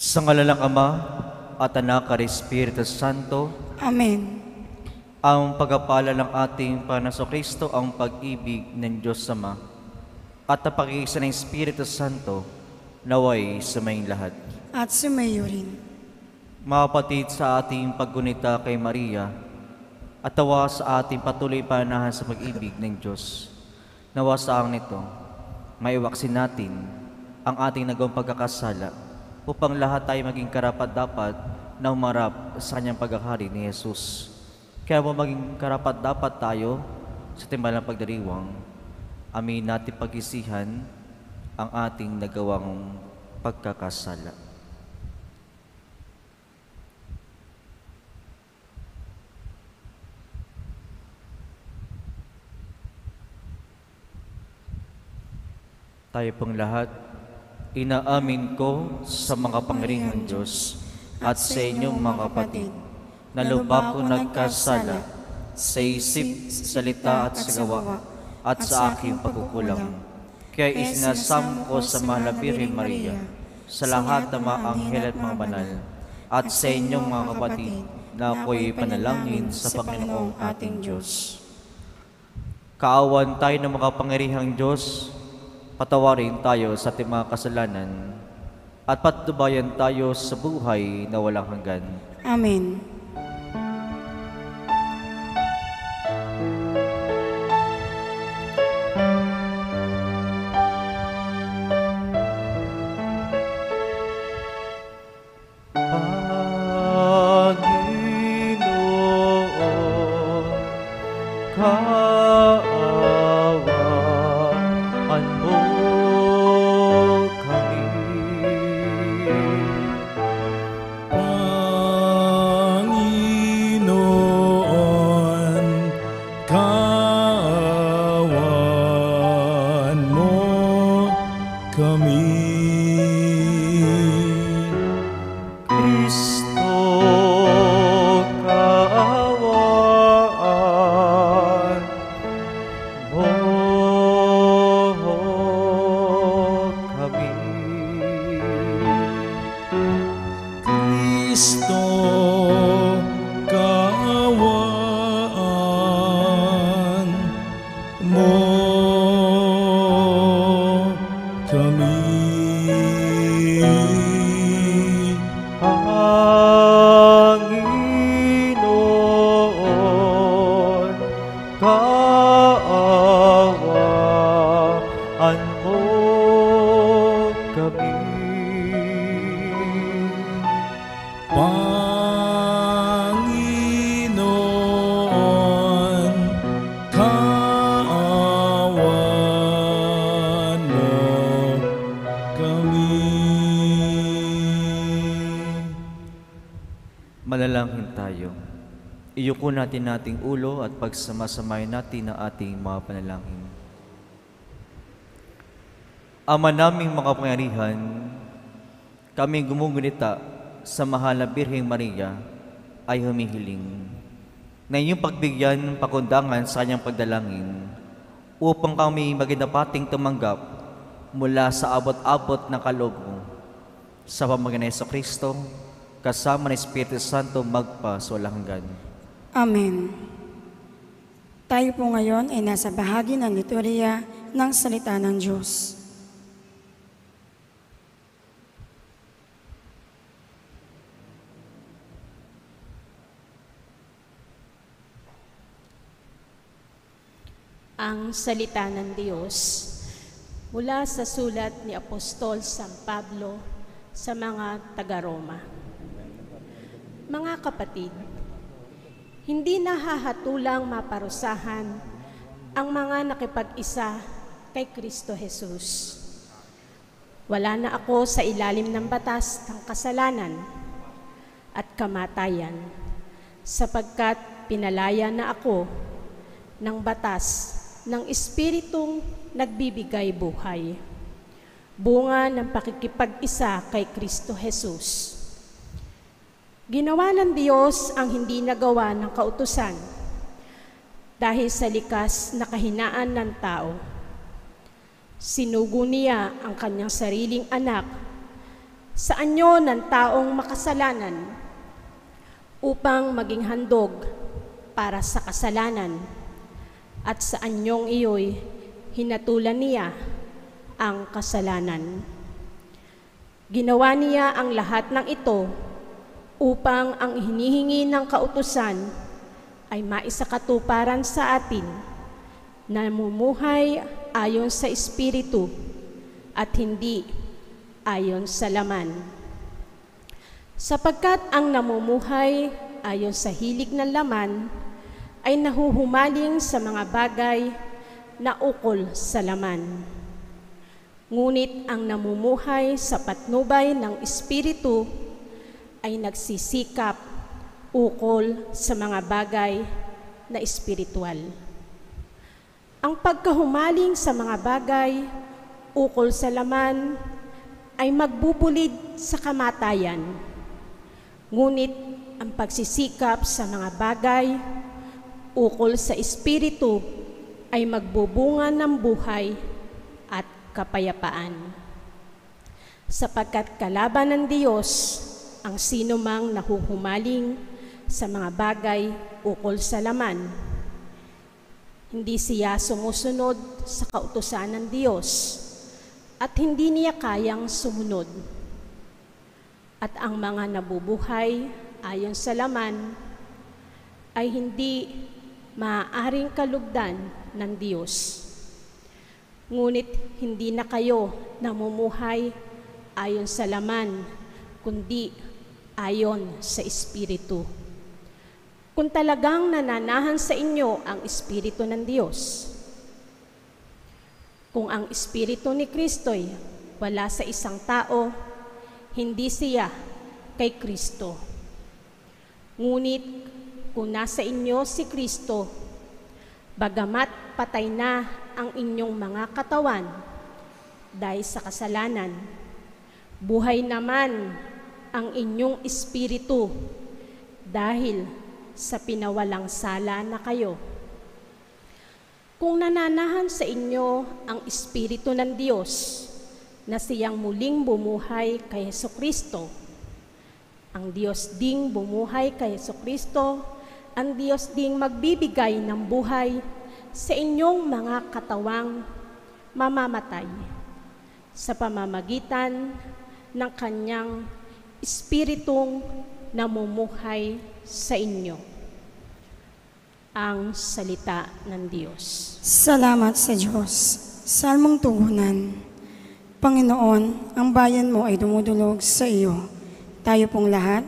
Sa ngala ng Ama at Anak at Espiritu Santo, Amen. ang pagpapala ng ating Panginoon Kristo, ang pag-ibig ng Diyos Ama, at ang pag-iisa ng Espiritu Santo, naway sa mayong lahat. At sumayo rin. Mga kapatid, sa ating paggunita kay Maria, at tawa sa ating patuloy panahan sa pag-ibig ng Diyos, nawa sa ang nito, maiwaksin natin ang ating nagawang pagkakasala upang lahat tayo maging karapat-dapat na umarap sa kanyang paghahari ni Jesus. Kaya mo maging karapat-dapat tayo sa timbalang pagdiriwang, amin natin pag-isihan ang ating nagawang pagkakasala. Tayo pong lahat, inaamin ko sa mga pangyarihang Diyos at sa inyong mga kapatid, na lubha ko nagkasala sa isip, salita at sa gawa at sa aking pagkukulang. Kaya isinasamo ko sa mahal na Birhen Maria, sa lahat ng mga anghel at mga banal, at sa inyong mga kapatid, na ako'y panalangin sa Panginoong ating Diyos. Kaawan tayo ng mga pangyarihang Diyos, patawarin tayo sa ating mga kasalanan, at patnubayan tayo sa buhay na walang hanggan. Amen. Manalangin tayo. Iyuko natin ating ulo at pagsamasamayin natin ang ating mga panalangin. Ama naming mga pangyarihan, kaming gumugunita sa mahal na Birheng Maria ay humihiling na inyong pagbigyan pakundangan sa kanyang pagdalangin upang kami maginapating tumanggap mula sa abot-abot ng kaloob mo sa pamamagitan ni Jesucristo, kasama ng Espiritu Santo magpa sa walang hanggan. Amen. Tayo po ngayon ay nasa bahagi ng liturya ng salita ng Diyos. Ang salita ng Diyos mula sa sulat ni Apostol San Pablo sa mga taga-Roma. Mga kapatid, hindi nahahatulang maparusahan ang mga nakipag-isa kay Kristo Jesus. Wala na ako sa ilalim ng batas ng kasalanan at kamatayan, sapagkat pinalaya na ako ng batas ng Espiritong nagbibigay buhay, bunga ng pakikipag-isa kay Kristo Jesus. Ginawa ng Diyos ang hindi nagawa ng kautusan dahil sa likas na kahinaan ng tao. Sinugo niya ang kanyang sariling anak sa anyo ng taong makasalanan upang maging handog para sa kasalanan, at sa anyong iyo'y hinatulan niya ang kasalanan. Ginawa niya ang lahat ng ito upang ang hinihingi ng kautusan ay maisakatuparan sa atin na namumuhay ayon sa Espiritu at hindi ayon sa laman. Sapagkat ang namumuhay ayon sa hilig ng laman ay nahuhumaling sa mga bagay na ukol sa laman. Ngunit ang namumuhay sa patnubay ng Espiritu ay nagsisikap ukol sa mga bagay na espiritual. Ang pagkahumaling sa mga bagay ukol sa laman ay magbubulid sa kamatayan. Ngunit ang pagsisikap sa mga bagay ukol sa Espiritu ay magbubunga ng buhay at kapayapaan. Sapagkat kalaban ng Diyos ang sinumang nahuhumaling sa mga bagay ukol sa laman. Hindi siya sumusunod sa kautusan ng Diyos at hindi niya kayang sumunod. At ang mga nabubuhay ayon sa laman ay hindi maaaring kalugdan ng Diyos. Ngunit hindi na kayo namumuhay ayon sa laman, kundi ayon sa Espiritu. Kung talagang nananahan sa inyo ang Espiritu ng Diyos, kung ang Espiritu ni Kristo'y wala sa isang tao, hindi siya kay Kristo. Ngunit kung nasa inyo si Kristo, bagamat patay na ang inyong mga katawan dahil sa kasalanan, buhay naman ang inyong espiritu dahil sa pinawalang sala na kayo. Kung nananahan sa inyo ang Espiritu ng Diyos na siyang muling bumuhay kay Jesucristo, ang Diyos ding bumuhay kay Jesucristo, ang Diyos ding magbibigay ng buhay sa inyong mga katawang mamamatay sa pamamagitan ng Kanyang Espiritong namumuhay sa inyo. Ang salita ng Diyos. Salamat sa Diyos. Salmong tugunan. Panginoon, ang bayan mo ay dumudulog sa iyo. Tayo pong lahat.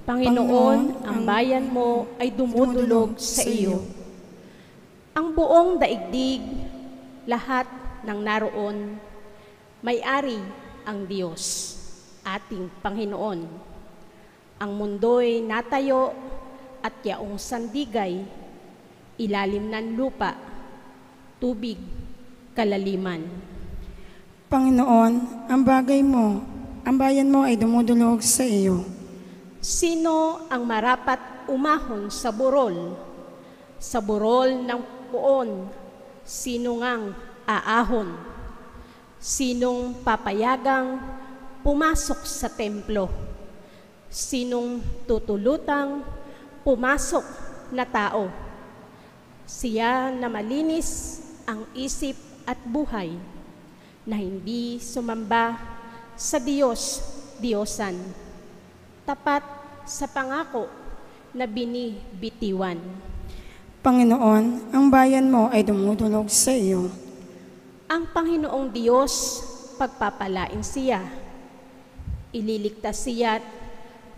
Panginoon, ang bayan mo ay dumudulog sa iyo. Ang buong daigdig, lahat ng naroon, may-ari ang Diyos, ating Panginoon. Ang mundo'y natayo at yaong sandigay, ilalim ng lupa, tubig, kalaliman. Panginoon, ang bayan mo ay dumudulog sa iyo. Sino ang marapat umahon sa burol? Sa burol ng puon, sino ngang aahon? Sinong papayagang pumasok sa templo? Sinong tutulutang pumasok na tao? Siya na malinis ang isip at buhay, na hindi sumamba sa Diyos-Diyosan, tapat sa pangako na binibitiwan. Panginoon, ang bayan mo ay dumudulog sa iyo. Ang Panginoong Diyos, pagpapalain siya. Ililigtas siya't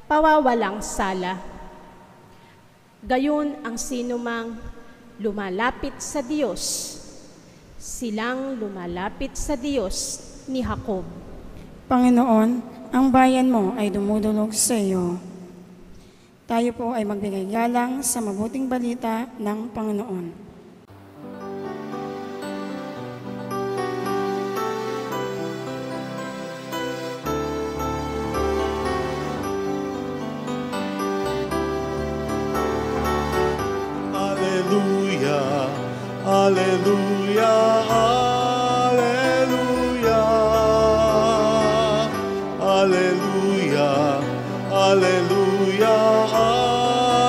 pawawalang sala. Gayon ang sinumang lumalapit sa Diyos. Silang lumalapit sa Diyos ni Jacob. Panginoon, ang bayan mo ay dumudulog sa iyo. Tayo po ay magbigay galang sa mabuting balita ng Panginoon. Alleluia, alleluia, alleluia, alleluia. Alleluia, Alleluia,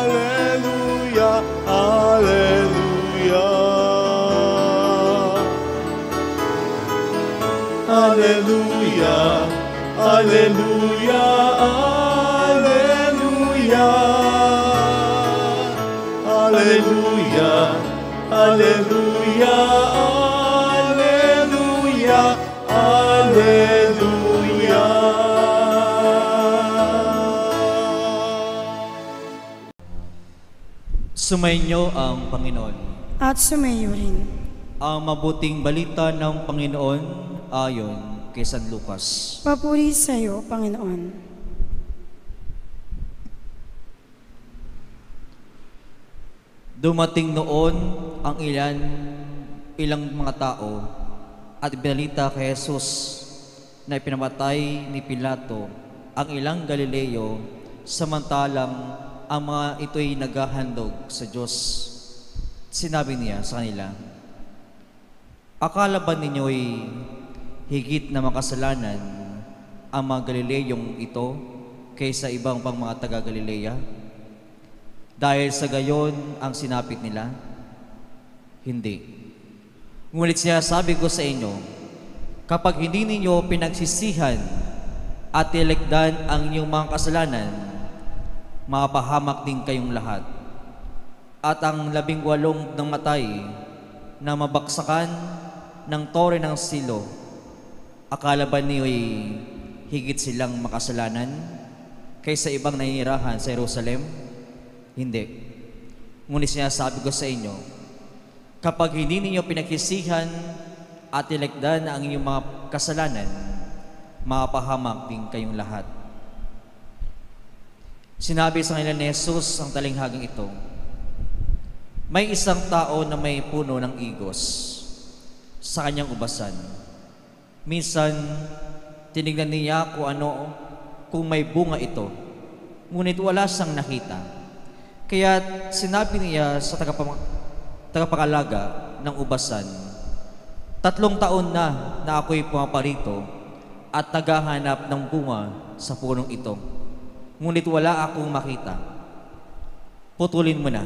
Alleluia, Alleluia. Alleluia, Alleluia, Alleluia. Alleluia, Alleluia, Alleluia, Alleluia. Sumainyo ang Panginoon. At sumayo rin. Ang mabuting balita ng Panginoon ayon kay San Lucas. Papuri sa iyo, Panginoon. Dumating noon ang ilang mga tao at ibinalita kay Jesus na ipinamatay ni Pilato ang ilang Galileo samantalang ang mga ito'y naghahandog sa Diyos. Sinabi niya sa kanila, akala ba ninyo'y higit na makasalanan ang mga Galileyong ito kaysa ibang pang mga taga-Galilea? Dahil sa gayon ang sinapit nila? Hindi. Ngunit sinasabi ko sa inyo, kapag hindi ninyo pinagsisihan at tilikdan ang inyong mga kasalanan, mapahamak din kayong lahat. At ang 18 namatay na mabaksakan ng tore ng silo, akala ba niyo'y higit silang makasalanan kaysa ibang naninirahan sa Jerusalem? Hindi. Ngunit sinasabi ko sa inyo, kapag hindi ninyo pinagsisihan at tilikdan ang inyong mga kasalanan, mapahamak din kayong lahat. Sinabi sa kanila ni Jesus ang talinghagang ito, may isang tao na may puno ng igos sa kanyang ubasan. Minsan, tinignan niya kung may bunga ito, ngunit wala siyang nakita. Kaya sinabi niya sa tagapangalaga ng ubasan, 3 taon na ako'y pumaparito at naghahanap ng bunga sa punong ito, ngunit wala akong makita. Putulin mo na.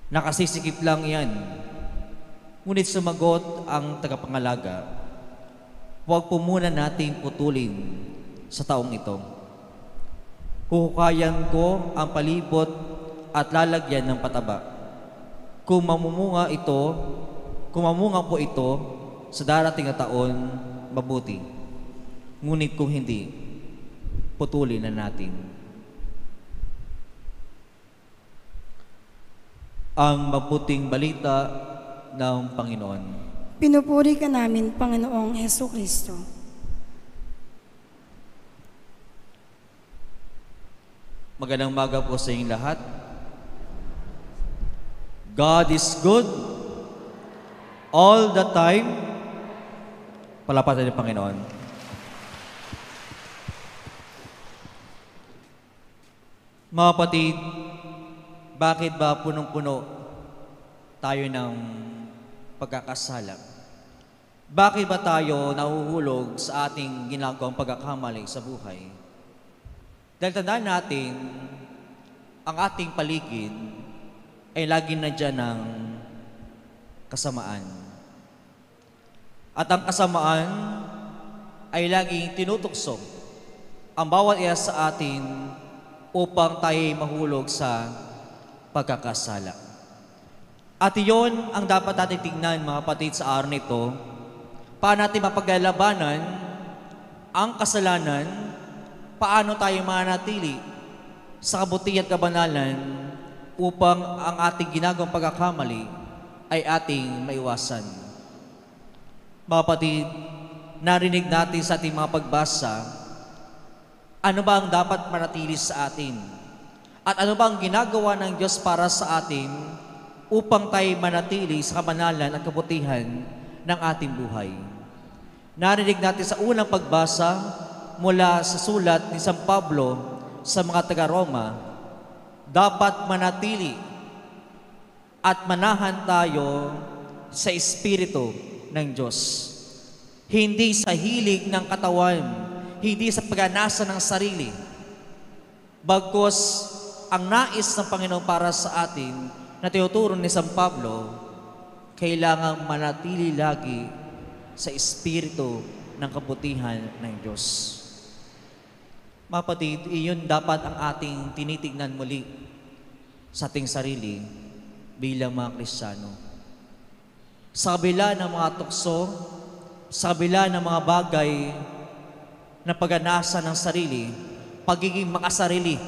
Nakasisikip lang yan. Ngunit sumagot ang tagapangalaga, huwag po muna nating putulin sa taong ito. Huhukayan ko ang palibot at lalagyan ng pataba. Kung mamunga po ito sa darating na taon, mabuti. Ngunit kung hindi, putulin na natin. Ang mabuting balita ng Panginoon. Pinupuri ka namin, Panginoong Hesukristo. Magandang umaga po sa inyong lahat. God is good all the time. Palapatan ng Panginoon. Mga kapatid, bakit ba punong-puno tayo ng pagkakasala? Bakit ba tayo nahuhulog sa ating ginagawang pagkakamali sa buhay? Dahil tandaan natin, ang ating paligid ay lagi na dyan ng kasamaan. At ang kasamaan ay laging tinutukso ang bawat isa sa atin upang tayo mahulog sa pagkakasala. At iyon ang dapat natin tingnan, mga kapatid, sa araw nito. Paano natin mapaglalabanan ang kasalanan? Paano tayo manatili sa kabutihan at kabanalan upang ang ating ginagawang pagkakamali ay ating maiwasan? Mga kapatid, narinig natin sa ating mga pagbasa, ano ba ang dapat manatili sa atin? At ano ba ang ginagawa ng Diyos para sa atin upang tayo manatili sa kabanalan at kabutihan ng ating buhay? Narinig natin sa unang pagbasa mula sa sulat ni San Pablo sa mga taga-Roma, dapat manatili at manahan tayo sa Espiritu ng Diyos. Hindi sa hilig ng katawan, hindi sa paganasa ng sarili. Bagkus, ang nais ng Panginoon para sa atin na tinuturo ni San Pablo, kailangang manatili lagi sa espiritu ng kabutihan ng Diyos. Mga kapatid, iyon dapat ang ating tinitignan muli sa ating sarili bilang mga Kristiyano. Sa kabila ng mga tukso, sa kabila ng mga bagay na paganasa ng sarili, pagiging makasarili,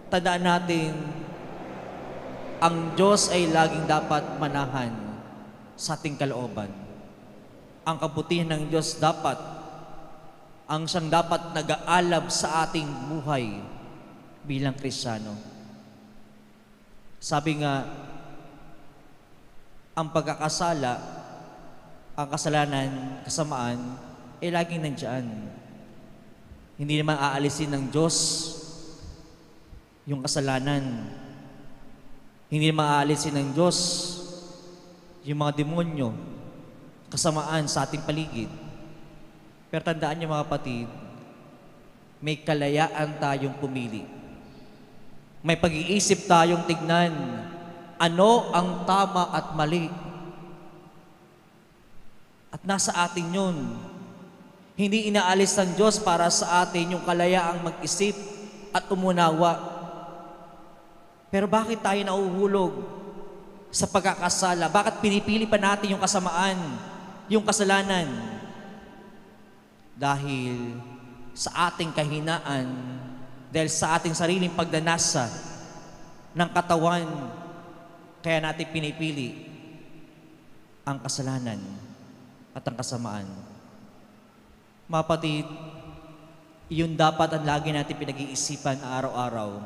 tandaan natin, ang Diyos ay laging dapat manahan sa ating kalooban. Ang kabutihan ng Diyos ang siyang dapat nag-aalab sa ating buhay bilang Kristiyano. Sabi nga, ang pagkakasala, ang kasalanan, kasamaan, ay laging nandiyan. Hindi naman aalisin ng Diyos yung kasalanan. Hindi naman aalisin ng Diyos yung mga demonyo, kasamaan sa ating paligid. Pero tandaan niyo mga kapatid, may kalayaan tayong pumili. May pag-iisip tayong tignan, ano ang tama at mali. At nasa atin yun. Hindi inaalis ng Diyos para sa atin yung kalayaang mag-isip at umunawa. Pero bakit tayo nauhulog sa pagkakasala? Bakit pinipili pa natin yung kasamaan, yung kasalanan? Dahil sa ating kahinaan, dahil sa ating sariling pagdanasa ng katawan, kaya natin pinipili ang kasalanan at ang kasamaan. Mga kapatid, yun dapat ang lagi natin pinag-iisipan araw-araw.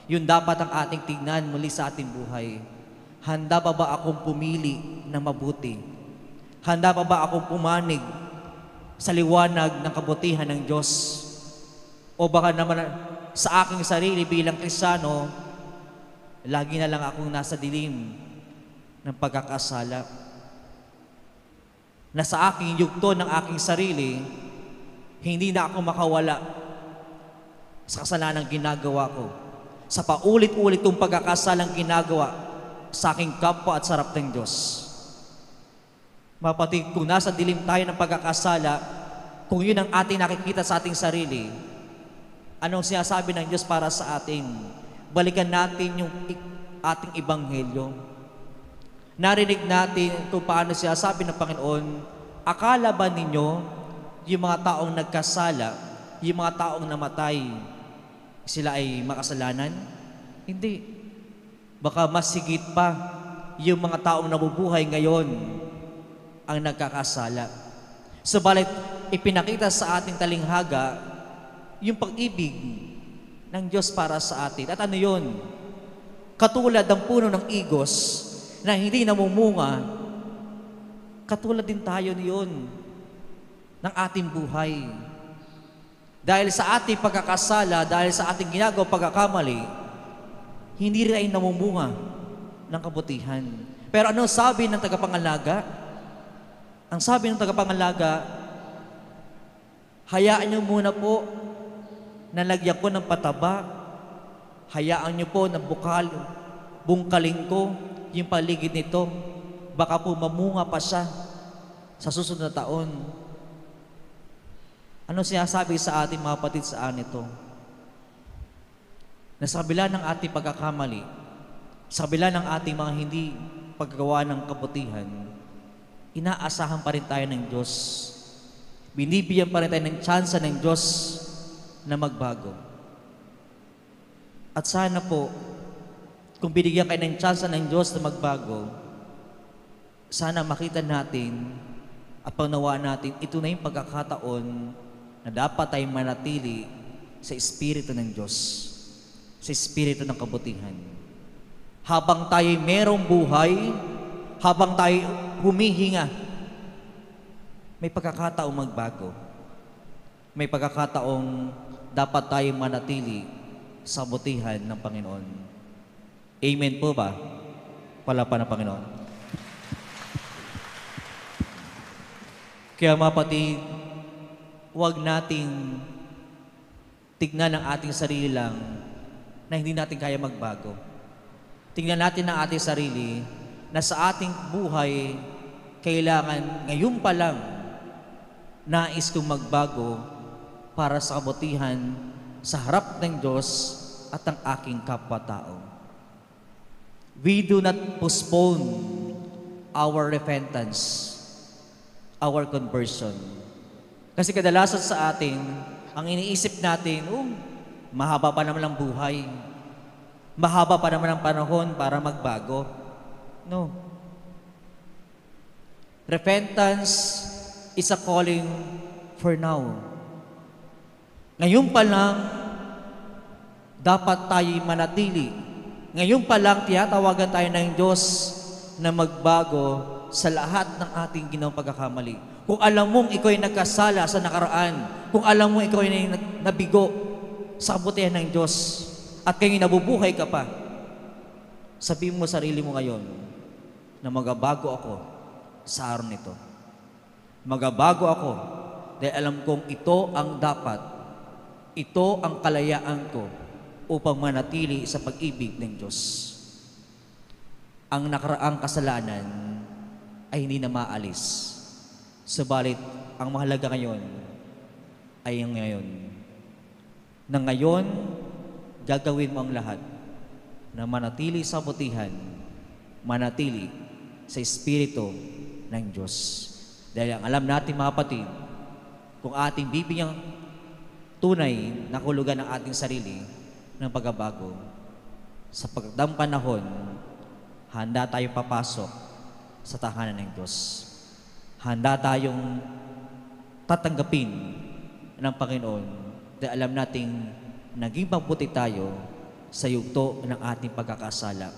Yun dapat ang ating tignan muli sa ating buhay. Handa pa ba akong pumili ng mabuti? Handa pa ba akong pumanig sa liwanag ng kabutihan ng Diyos? O baka naman sa aking sarili bilang Kristiyano, lagi na lang akong nasa dilim ng pagkakasala. Na sa aking yugto ng aking sarili, hindi na ako makawala sa kasalanang ginagawa ko. Sa paulit-ulit kong pagkakasalang ginagawa sa aking kapwa at sa harap ng Diyos. Mga kapatid, kung nasa dilim tayo ng pagkakasala, kung yun ang ating nakikita sa ating sarili, anong sinasabi ng Diyos para sa atin? Balikan natin yung ating ebanghelyo. Narinig natin kung paano sinasabi ng Panginoon, akala ba ninyo yung mga taong nagkasala, yung mga taong namatay, sila ay makasalanan? Hindi. Baka mas higit pa yung mga taong nabubuhay ngayon ang nagkakasala. Subalit, ipinakita sa ating talinghaga yung pag-ibig ng Diyos para sa atin. At ano yun? Katulad ng puno ng igos na hindi namumunga, katulad din tayo niyon ng ating buhay. Dahil sa ating pagkakasala, dahil sa ating ginagawa pagkakamali, hindi rin ay namumunga ng kabutihan. Pero ano sabi ng tagapangalaga? Ang sabi ng tagapangalaga, hayaan niyo muna po na lagyan ko ng pataba, hayaan niyo po na bungkalin ko yung paligid nito, baka po mamunga pa siya sa susunod na taon. Ano sinasabi sa ating mga kapatid sa ito? Na sa kabila ng ating pagkakamali, sa kabila ng ating mga hindi paggawa ng kabutihan, inaasahan pa rin tayo ng Diyos. Binibigyan pa rin tayo ng tsansa ng Diyos na magbago. At sana po, kung binigyan kayo ng tsansa ng Diyos na magbago, sana makita natin at paunawaan natin, ito na yung pagkakataon na dapat tayong manatili sa Espiritu ng Diyos, sa Espiritu ng kabutihan. Habang tayo merong buhay, habang tayo humihinga, may pagkakataong magbago. May pagkakataong dapat tayong manatili sa kabutihan ng Panginoon. Amen po ba? Palapan ng Panginoon. Kaya mga kapatid, huwag nating tignan ang ating sarili lang na hindi natin kaya magbago. Tingnan natin ang ating sarili na sa ating buhay, kailangan ngayon pa lang nais kong magbago para sa kabutihan sa harap ng Diyos at ang aking kapwa-tao. We do not postpone our repentance, our conversion. Kasi kadalasan sa atin, ang iniisip natin, mahaba pa naman ang buhay. Mahaba pa naman ang panahon para magbago. No. Repentance is a calling for now. Ngayon pa lang, dapat tayo manatili. Ngayon pa lang, tiyatawagan tayo ng Diyos na magbago sa lahat ng ating ginawang pagkakamali. Kung alam mong ikaw ay nagkasala sa nakaraan, kung alam mong ikaw ay nabigo sa kabutihan ng Diyos, at ngayon nabubuhay ka pa, sabihin mo sarili mo ngayon na magabago ako sa araw nito. Magabago ako dahil alam kong ito ang dapat, ito ang kalayaan ko upang manatili sa pag-ibig ng Diyos. Ang nakaraang kasalanan ay hindi na maalis. Subalit, ang mahalaga ngayon ay ang ngayon. Na ngayon, gagawin mo ang lahat na manatili sa butihan, manatili sa Espiritu ng Diyos. Dahil ang alam natin mga kapatid, kung ating bibigyang tunay na hulugan ng ating sarili ng pagbabago, sa pagdang panahon, handa tayong papasok sa tahanan ng Diyos. Handa tayong tatanggapin ng Panginoon dahil alam nating naging mabuti tayo sa yugto ng ating pagkakasala.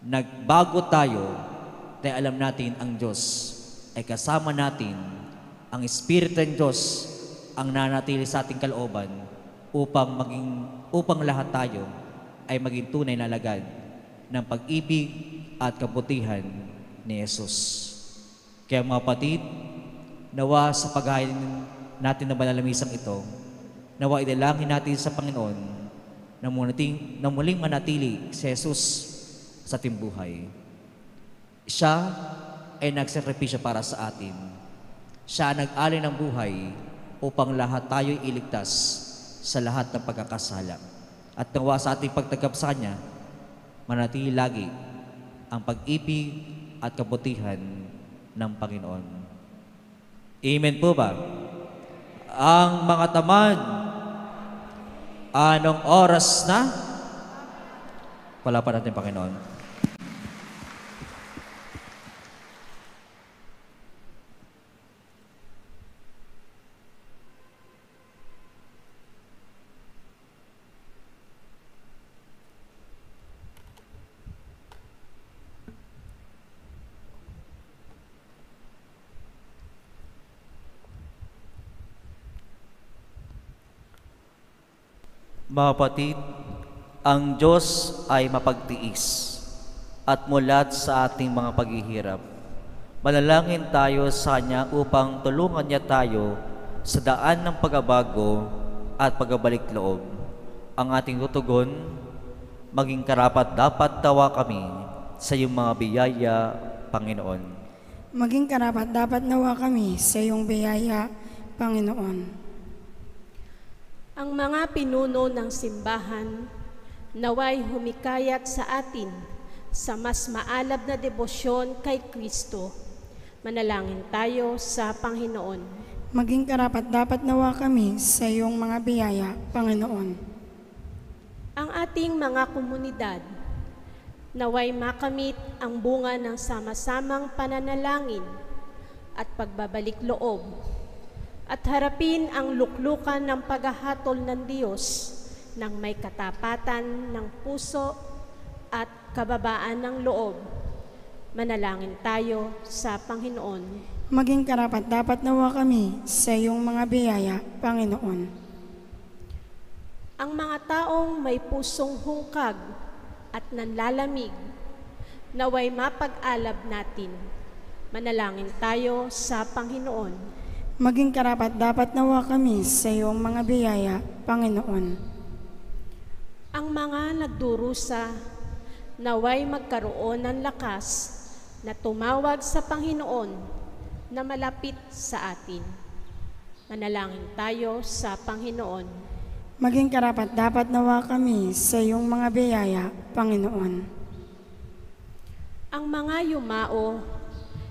Nagbago tayo dahil alam natin ang Diyos ay kasama natin, ang Espiritu ng Diyos ang nanatili sa ating kalooban upang lahat tayo ay maging tunay na alagad ng pag-ibig at kabutihan ni Jesus. Kaya mga kapatid, nawa sa paghain natin ng banalamisang ito, nawa idalangin natin sa Panginoon na muling manatili si Jesus sa ating buhay. Siya ay nagsakripisyo para sa atin. Siya nag-alay ng buhay upang lahat tayo'y iligtas sa lahat ng pagkakasala. At nawa sa ating pagtanggap sa Kanya, manatili lagi ang pag-ibig at kabutihan ng Panginoon. Amen po ba? Ang mga tamad, anong oras na? Wala pa natin, Panginoon. Mga kapatid, ang Diyos ay mapagtiis at mulat sa ating mga paghihirap. Manalangin tayo sa Kanya upang tulungan niya tayo sa daan ng pagbabago at pagbabalik loob. Ang ating tutugon, maging karapat-dapat tawa kami sa iyong mga biyaya, Panginoon. Maging karapat-dapat nawa kami sa iyong biyaya, Panginoon. Ang mga pinuno ng simbahan naway humikayat sa atin sa mas maalab na debosyon kay Kristo. Manalangin tayo sa Panginoon. Maging karapat-dapat nawa kami sa iyong mga biyaya, Panginoon. Ang ating mga komunidad naway makamit ang bunga ng sama-samang pananalangin at pagbabalik loob at harapin ang luklukan ng paghahatol ng Diyos ng may katapatan ng puso at kababaan ng loob. Manalangin tayo sa Panginoon. Maging karapat-dapat nawa kami sa iyong mga biyaya, Panginoon. Ang mga taong may pusong hungkag at nanlalamig, naway mapag-alab natin. Manalangin tayo sa Panginoon. Maging karapat-dapat nawa kami sa iyong mga biyaya, Panginoon. Ang mga nagdurusa, naway magkaroon ng lakas na tumawag sa Panginoon na malapit sa atin. Manalangin tayo sa Panginoon. Maging karapat-dapat nawa kami sa iyong mga biyaya, Panginoon. Ang mga yumao,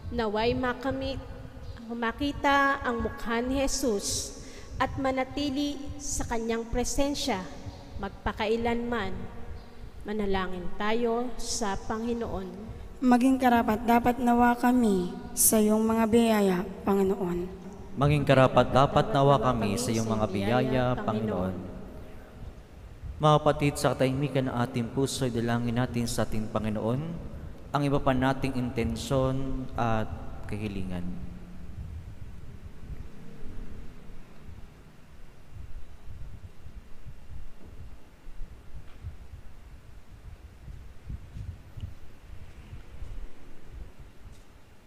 naway makita ang mukha ni Jesus at manatili sa kanyang presensya magpakailanman. Manalangin tayo sa Panginoon. Maging karapat-dapat nawa kami sa iyong mga biyaya, Panginoon. Maging karapat-dapat nawa kami sa iyong mga biyaya, Panginoon. Mga kapatid, sa katahimikan ng ating puso, dalangin natin sa ating Panginoon ang iba pa nating intensyon at kahilingan.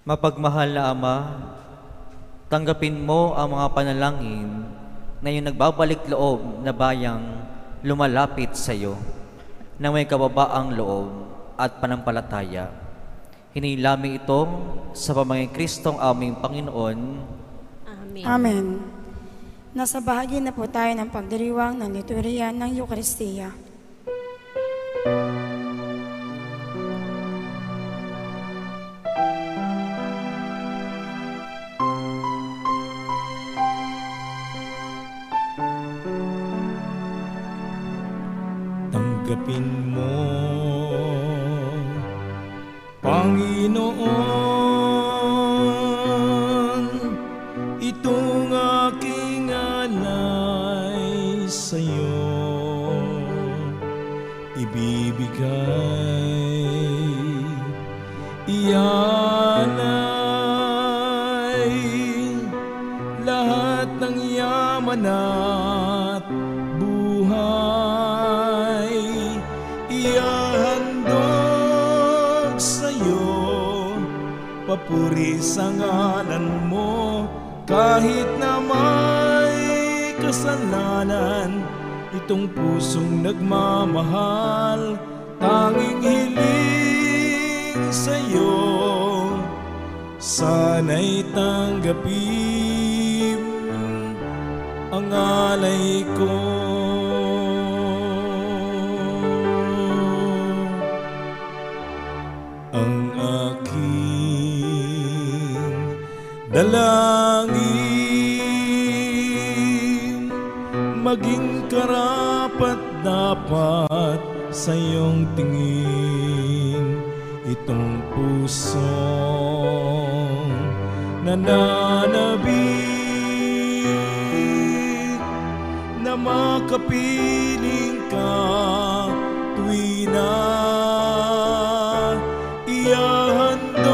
Mapagmahal na Ama, tanggapin mo ang mga panalangin na iyong nagbabalik loob na bayang lumalapit sa iyo na may kababaang loob at panampalataya. Hinilami ito sa pamamagitan ng Kristong aming Panginoon. Amen. Amen. Nasa bahagi na po tayo ng pagdiriwang ng liturhiya ng Eukaristiya. Tanggapin mo, Panginoon, itong aking alay sa'yo. Ibibigay, ialay, lahat ng yaman at buhay, ihahandog sa'yo. Papuri sa ngalan mo, kahit na may kasalanan. Itong pusong nagmamahal, tanging hiling sa'yo. Sana'y tanggapin ang alay ko. Ang aking dalangin, maging karapat-dapat sa iyong tingin. Itong pusong nananabik na makapiling ka tuwi na ihahandog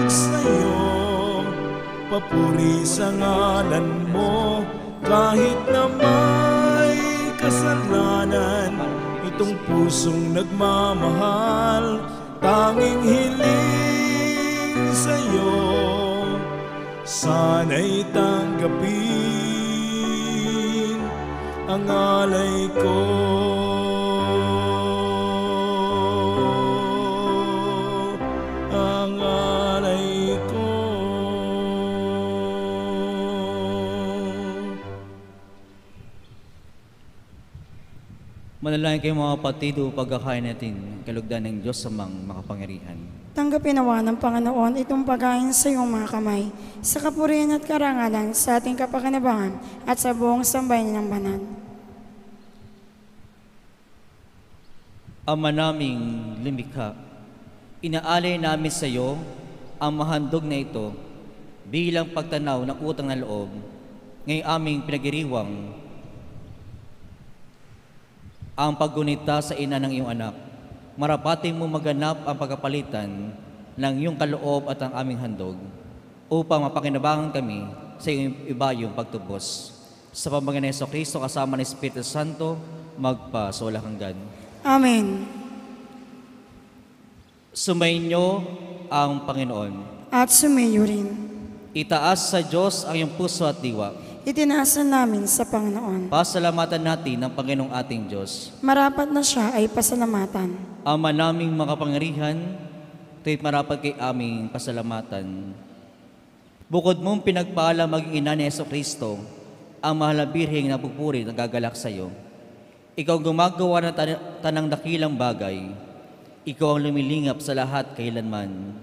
sa'yo. Papuri sa ngalan mo, kahit na may kasalanan. Itong pusong nagmamahal, tanging hiling sa'yo. Sana'y tanggapin ang alay ko. Ang alay ko. Manalangin kayo mga kapatid upang pagkakain natin kalugdan ng Diyos sa mga makapangyarihan. Tanggapin nawa ng Panginoon itong pagkain sa iyong mga kamay, sa kapurihan at karangalan sa ating kapakinabangan at sa buong sambayan ng banal. Ama naming lumikha, inaalay namin sa iyo ang mahandog na ito bilang pagtanaw ng utang na loob ngayong aming pinagiriwang ang paggunita sa ina ng iyong anak. Marapating mo maganap ang pagkapalitan ng iyong kaloob at ang aming handog upang mapakinabangan kami sa iyong ibayong pagtubos. Sa pamamagitan ng Jesucristo kasama ng Espiritu Santo, magpasawalang hanggan. Amen. Sumainyo ang Panginoon. At sumayo rin. Itaas sa Diyos ang iyong puso at diwa. Itinaasa namin sa Panginoon. Pasalamatan natin ng Panginoong ating Diyos. Marapat na siya ay pasalamatan. Ama naming makapangyarihan, ito'y marapat kay aming pasalamatan. Bukod mong pinagpala maging ina ni Jesucristo, ang mahal na birheng napupuri na gagalak sa iyo. Ikaw ang gumagawa ng tanang dakilang bagay. Ikaw ang lumilingap sa lahat kailanman.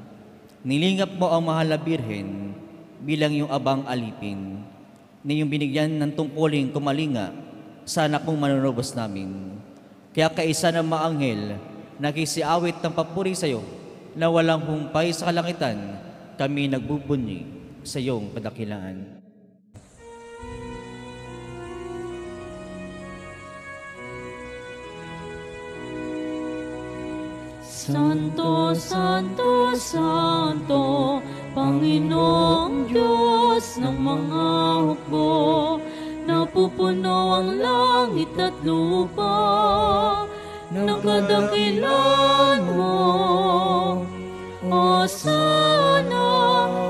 Nilingap mo ang mahal na birhen bilang iyong abang alipin, na iyong binigyan ng tungkuling kumalinga sa anak mong manunubos namin. Kaya kaisa ng maanghel, nakisiawit ng papuri sa iyo, na walang humpay sa kalangitan, kami nagbubunyi sa iyong kadakilaan. Santo, Santo, Santo, Panginoong Diyos ng mga hukbo, napupuno ang langit at lupa ng kadakilan mo. Hosana,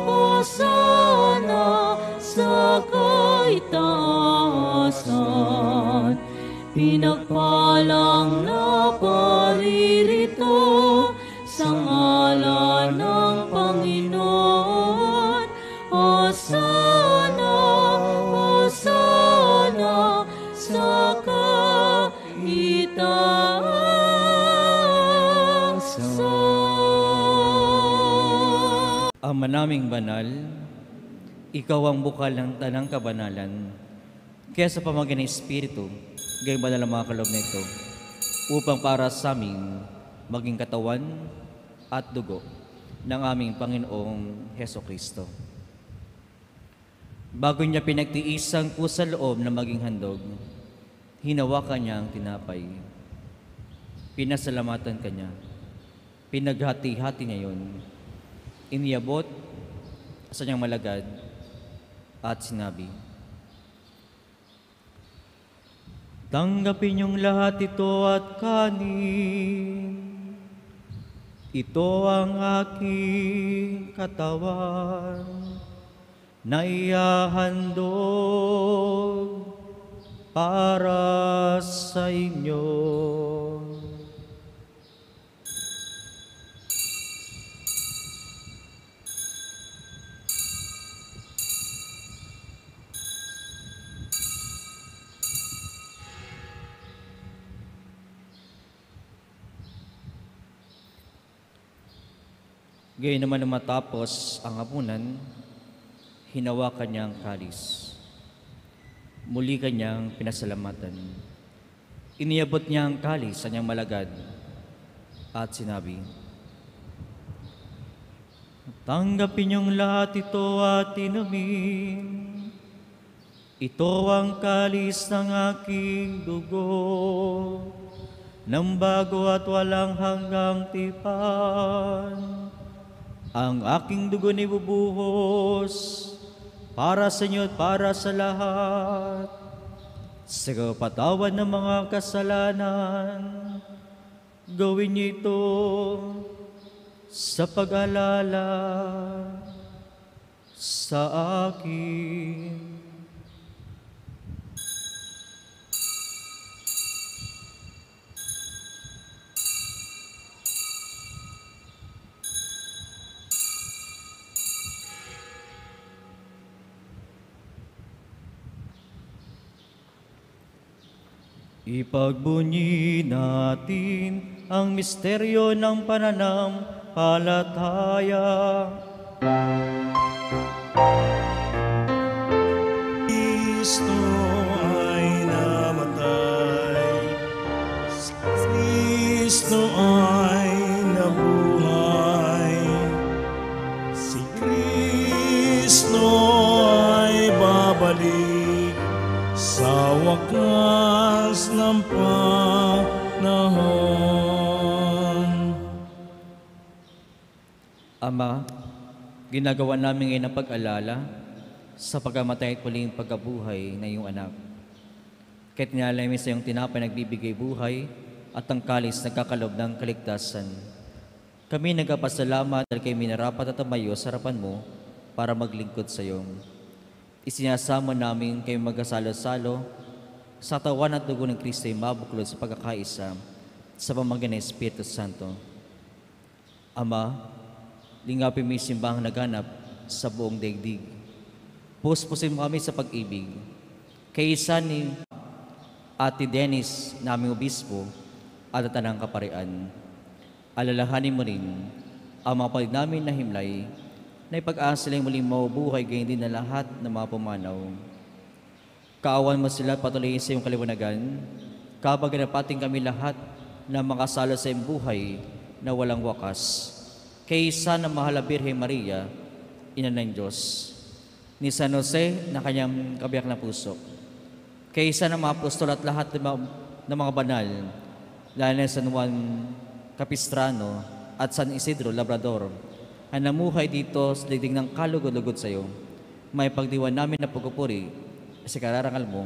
Hosana sa kaitaasan, pinagpalang na paririto sa ngalan ng Panginoon. Hosana, Hosana sa kaitaasan. Ama naming banal, ikaw ang bukal ng tanang kabanalan. Kaya sa pamamagitan ng Espiritu, gayong banal ang mga kaloob na ito, upang para sa amin maging katawan at dugo ng aming Panginoong Hesukristo. Bago niya pinagtiisang pusa loob na maging handog, hinawakan niya ang tinapay. Pinasalamatan kanya. Pinaghati-hati niya yun. Iniabot sa niyang malagad at sinabi, "Tanggapin niyong lahat ito at kanin. Ito ang aking katawan na ihahandog para sa inyo." Gayon naman nang matapos ang hapunan, hinawakan niya ang kalis. Muli kanyang pinasalamatan. Iniabot niya ang kalis sa niyang malagad at sinabi, "Tanggapin niyong lahat ito at inumin. Ito ang kalis ng aking dugo, ng bago at walang hanggang tipan. Ang aking dugo ni bubuhos para sa inyo at para sa lahat, sa kapatawan ng mga kasalanan. Gawin niyo ito sa pag-alala sa akin." Ipagbunyi natin ang misteryo ng pananampalataya. Kristo ay namatay, si Kristo ay nabuhay, si Kristo ay babalik sa wakas ng panahon. Ama, ginagawa namin ngayon ang pag-alala sa pagkamatay at muling pagkabuhay na iyong anak. Kahit nilalamig sa iyong tinapay nagbibigay buhay at ang kalis nagkakalob ng kaligtasan. Kami nagpapasalamat dahil kayo minarapat at tumayo sa harapan mo para maglingkod sa iyo. Isinasama namin kayo magkasalo-salo sa katawan at dugo ng Kristo ay mabuklod sa pagkakaisa sa pamamagitan ng Espiritu Santo. Ama, lingapin mo yung simbahang naganap sa buong daigdig. Puspusin mo kami sa pag-ibig. Kaisa ni Ate Dennis, naming obispo, at tanang kaparian. Alalahanin mo rin ang mga palig namin na himlay na ipag-asaling muling mabubuhay gayon din na lahat ng mga pumanaw. Kaawan mo sila patuloy sa iyong kaliwanagan, kapag napating kami lahat na makasalo sa iyong buhay na walang wakas. Kaysa ng mahal na Birhen Maria, Ina ng Diyos, ni San Jose na kanyang kabiyak na puso, kaysa ng mga apostol at lahat ng mga banal, lalo na San Juan Capistrano at San Isidro Labrador, ang namuhay dito sa daigdig ng kalugod-lugod sa iyo, may pagdiwan namin na pagpupuri sa kararangal mo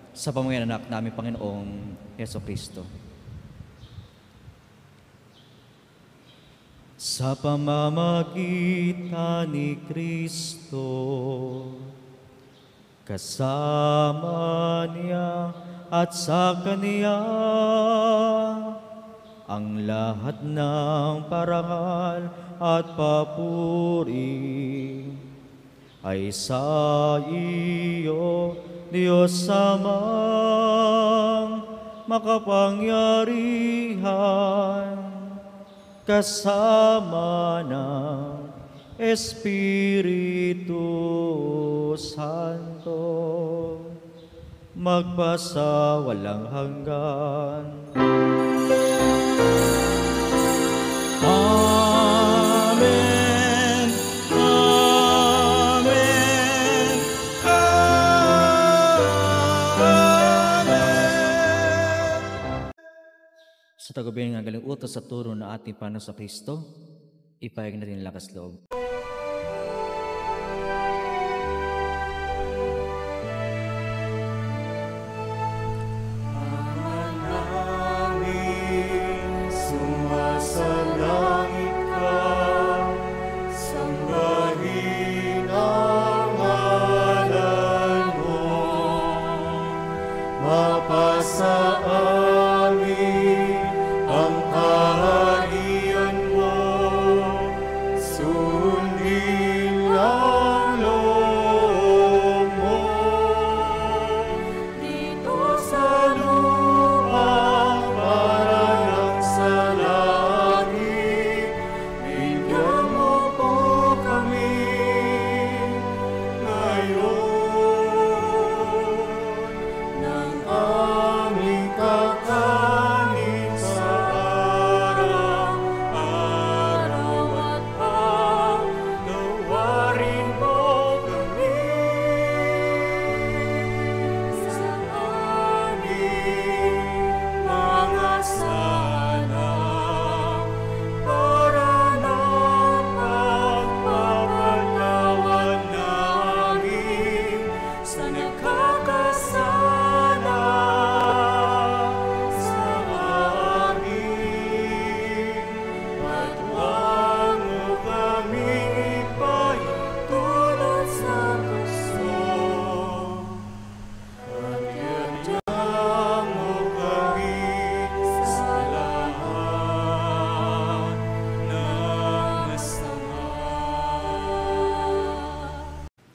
sa pamamagitan ng anak namin Panginoong Yeso Kristo. Sa pamamagitan ni Kristo, kasama niya at sa Kaniya, ang lahat ng parangal at papuri ay sa iyo, Diyos Amang makapangyarihan, kasama ng Espiritu Santo, magpasa walang hanggan. Amen. Amen. Amen. Sa tagubilin ng galing utos sa turo na ating Panginoon sa Kristo, ipahayag natin ang lakas loob. Sumasalangit ka, sambahin ang ngalan mo, mapasa amin ang kaharian mo, sundin ang loob mo, dito sa lupa parang sa langit, bigyan mo po kami ngayon ng aming kakanin sa araw-araw at pagnawarin mo kami sa aming mga sala para napagpapatawan namin sa nagkakasala sa amin, at huwag mo kaming ipahintulot sa gusto, at iadya mo kami sa lahat ng masama.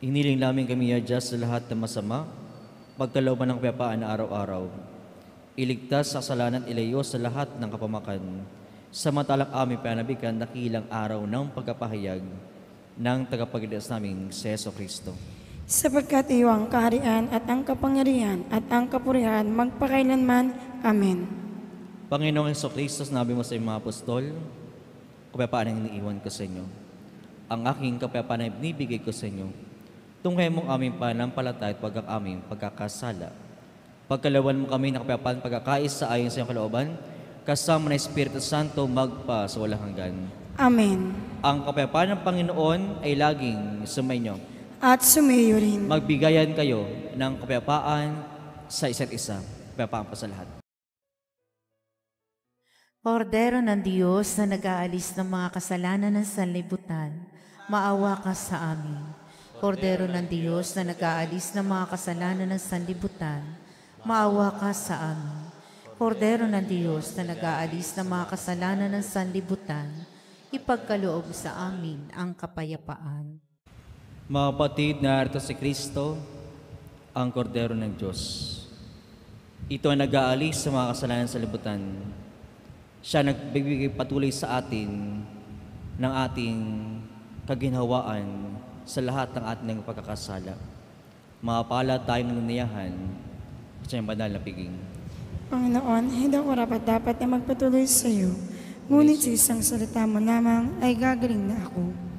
Iniling namin kami adjust sa lahat ng masama, pagkalooban ng kapayapaan na araw-araw. Iligtas sa kasalanan at ilayo sa lahat ng kapamakan. Samantalang aming panabikan dakilang araw ng pagkapahayag ng tagapagligtas naming si Yeso Kristo. Sapagkat iyo ang kaharian at ang kapangyarihan at ang kapurihan magpakailanman. Amen. Panginoong Yeso Kristo, sinabi mo sa iyong mga apostol, kapayapaan ang iniiwan ko sa inyo. Ang aking kapayapaan ay binibigay ko sa inyo. Tunghay mong aming panampalataya at wag ang aming pagkakasala. Pagkalawan mo kami ng kapayapaan pagkakaisa ayon sa iyong kalooban, kasama ng Espiritu Santo magpa sa walang hanggan. Amen. Ang kapayapaan ng Panginoon ay laging sumainyo. At sumayo rin. Magbigayan kayo ng kapayapaan sa isa't isa. Kapayapaan pa sa lahat. Kordero ng Diyos na nag-aalis ng mga kasalanan ng sanlibutan, maawa ka sa amin. Kordero ng Diyos na nag-aalis ng mga kasalanan ng sanlibutan, maawa ka sa amin. Kordero ng Diyos na nag-aalis ng mga kasalanan ng sanlibutan, ipagkaloob sa amin ang kapayapaan. Mga kapatid, narito si Kristo, ang Kordero ng Diyos. Ito ang nag-aalis sa mga kasalanan sa libutan. Siya nagbibigay patuloy sa atin ng ating kaginhawaan sa lahat ng ating pagkakasala. Mapalad tayong nananayahan sa iyong banal na piging. Panginoon, hindi ako dapat na magpatuloy sa iyo, ngunit sa isang salita mo lamang ay gagaling na ako.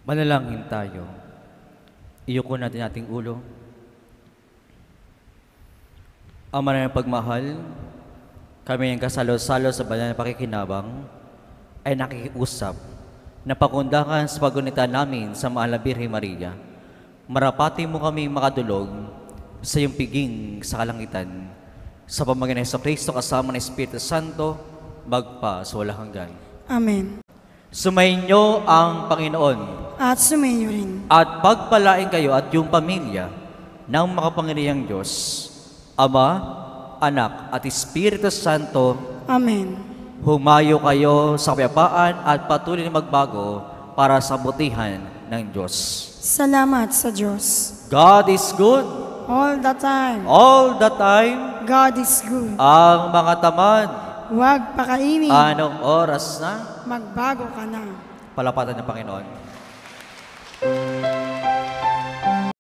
Manalangin tayo. Iyuko natin ating ulo. Ama na ng pagmahal, kami ang kasalo-salo sa banal na pakikinabang ay nakikiusap na pakundangan sa pagunita namin sa mahal na Birhen Maria. Marapati mo kami makadulog sa iyong piging sa kalangitan. Sa pamamagitan ng Kristo kasama ng Espiritu Santo, magpa sa walang hanggan. Amen. Sumainyo ang Panginoon At sumayo rin. at pagpalain kayo at yung pamilya ng makapangyarihang Diyos, Ama, Anak at Espiritu Santo. Amen. Humayo kayo sa kapayapaan at patuloy na magbago para sa butihan ng Diyos. Salamat sa Diyos. God is good All the time. all the time. God is good. Ang mga tamad, Huwag pakainin. anong oras na? Magbago ka na. Palapatan ng Panginoon.